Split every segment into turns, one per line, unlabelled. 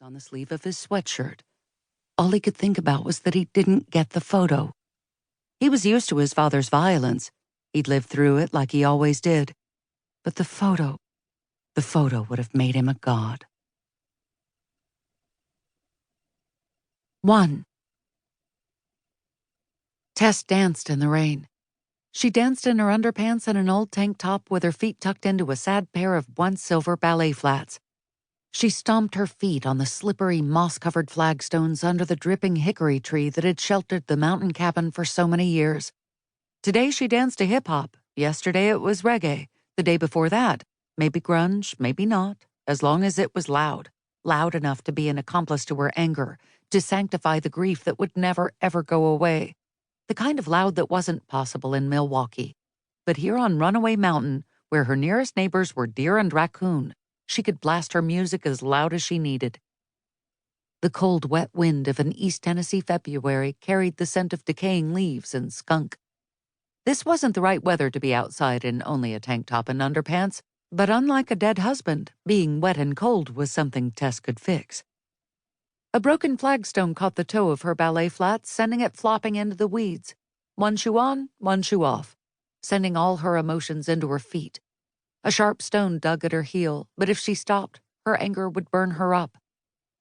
on the sleeve of his sweatshirt. All he could think about was that he didn't get the photo. He was used to his father's violence. He'd lived through it like he always did. But the photo would have made him a god. 1. Tess danced in the rain. She danced in her underpants and an old tank top with her feet tucked into a sad pair of once silver ballet flats. She stomped her feet on the slippery, moss-covered flagstones under the dripping hickory tree that had sheltered the mountain cabin for so many years. Today she danced to hip-hop. Yesterday it was reggae. The day before that, maybe grunge, maybe not, as long as it was loud enough to be an accomplice to her anger, to sanctify the grief that would never, ever go away. The kind of loud that wasn't possible in Milwaukee. But here on Runaway Mountain, where her nearest neighbors were deer and raccoon, she could blast her music as loud as she needed. The cold, wet wind of an East Tennessee February carried the scent of decaying leaves and skunk. This wasn't the right weather to be outside in only a tank top and underpants, but unlike a dead husband, being wet and cold was something Tess could fix. A broken flagstone caught the toe of her ballet flats, sending it flopping into the weeds. One shoe on, one shoe off, sending all her emotions into her feet. A sharp stone dug at her heel, but if she stopped, her anger would burn her up.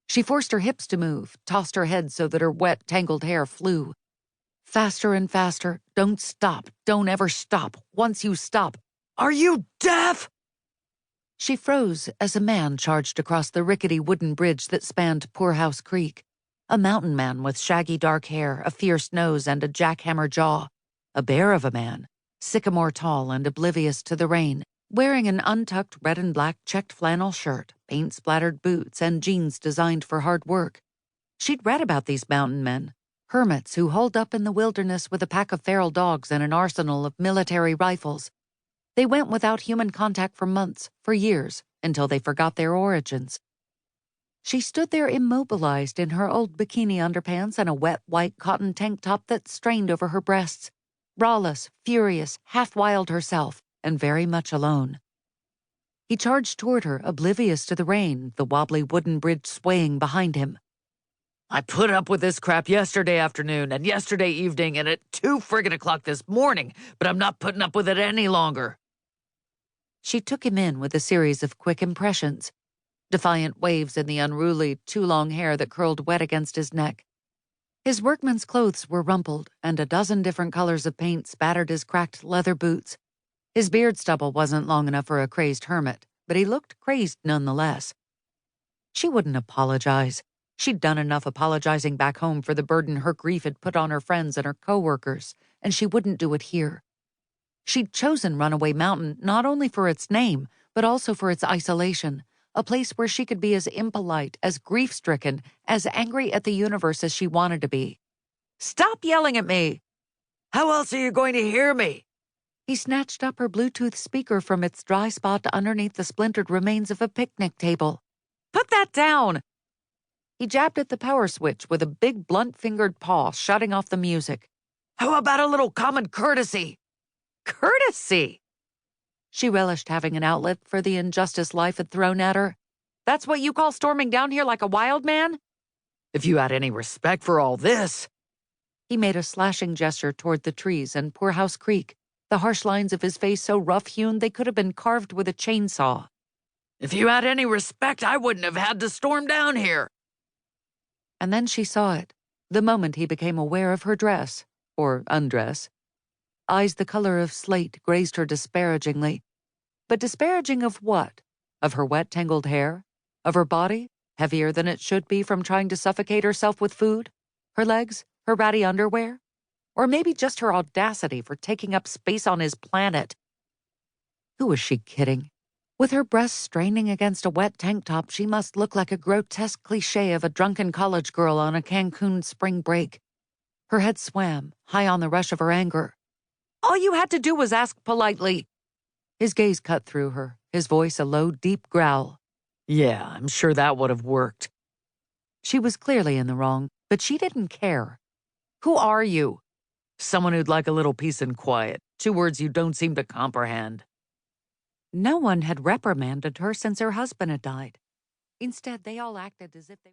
She forced her hips to move, tossed her head so that her wet, tangled hair flew. Faster and faster. Don't stop. Don't ever stop. Once you stop. Are you deaf? She froze as a man charged across the rickety wooden bridge that spanned Poorhouse Creek. A mountain man with shaggy dark hair, a fierce nose, and a jackhammer jaw. A bear of a man, sycamore tall and oblivious to the rain, wearing an untucked red and black checked flannel shirt, paint-splattered boots, and jeans designed for hard work. She'd read about these mountain men, hermits who holed up in the wilderness with a pack of feral dogs and an arsenal of military rifles. They went without human contact for months, for years, until they forgot their origins. She stood there immobilized in her old bikini underpants and a wet white cotton tank top that strained over her breasts, braless, furious, half-wild herself, and very much alone. He charged toward her, oblivious to the rain, the wobbly wooden bridge swaying behind him.
I put up with this crap yesterday afternoon and yesterday evening and at 2 friggin' o'clock this morning, but I'm not putting up with it any longer.
She took him in with a series of quick impressions, defiant waves in the unruly, too long hair that curled wet against his neck. His workman's clothes were rumpled, and a dozen different colors of paint spattered his cracked leather boots. His beard stubble wasn't long enough for a crazed hermit, but he looked crazed nonetheless. She wouldn't apologize. She'd done enough apologizing back home for the burden her grief had put on her friends and her co-workers, and she wouldn't do it here. She'd chosen Runaway Mountain not only for its name, but also for its isolation, a place where she could be as impolite, as grief-stricken, as angry at the universe as she wanted to be.
Stop yelling at me! How else are you going to hear me?
He snatched up her Bluetooth speaker from its dry spot underneath the splintered remains of a picnic table.
Put that down!
He jabbed at the power switch with a big, blunt-fingered paw, shutting off the music.
How about a little common courtesy?
Courtesy! She relished having an outlet for the injustice life had thrown at her.
That's what you call storming down here like a wild man? If you had any respect for all this...
He made a slashing gesture toward the trees and Poorhouse Creek, the harsh lines of his face so rough-hewn they could have been carved with a chainsaw.
If you had any respect, I wouldn't have had to storm down here.
And then she saw it, the moment he became aware of her dress, or undress. Eyes the color of slate grazed her disparagingly. But disparaging of what? Of her wet, tangled hair? Of her body, heavier than it should be from trying to suffocate herself with food? Her legs? Her ratty underwear? Or maybe just her audacity for taking up space on his planet? Who was she kidding? With her breasts straining against a wet tank top, she must look like a grotesque cliché of a drunken college girl on a Cancun spring break. Her head swam, high on the rush of her anger.
All you had to do was ask politely.
His gaze cut through her, his voice a low, deep growl.
Yeah, I'm sure that would have worked.
She was clearly in the wrong, but she didn't care.
Who are you? Someone who'd like a little peace and quiet. 2 words you don't seem to comprehend.
No one had reprimanded her since her husband had died. Instead, they all acted as if they